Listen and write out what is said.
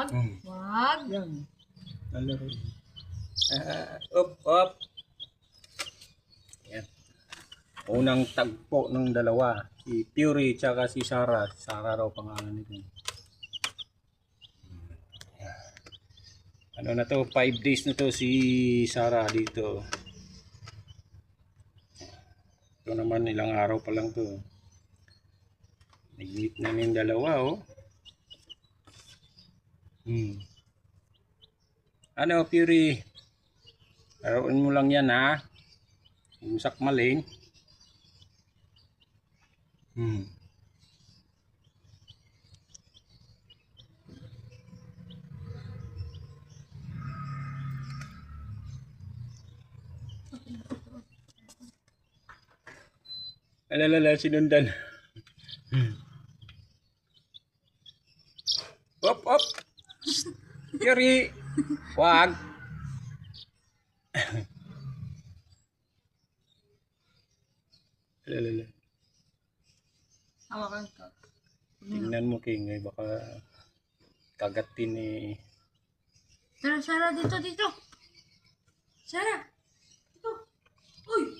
Wag. Wag. Yan. Lalaro. Up. Yan. Unang tagpo ng dalawa. Si Fury tsaka si Sarah. Sarah raw pangalan nito. Ano na to? 5 days na to si Sarah dito. Ito naman ilang araw pa lang to. Nag-meet na yung dalawa oh. Ano Fury? Laruin mo lang yan ha. Umusak maling. Alalala, sinundan. Op. Fury. Wag. Alalala. Hawakan ko. Tingnan mo King, baka kagatin eh. Sarah, dito. Sarah. Dito. Uy.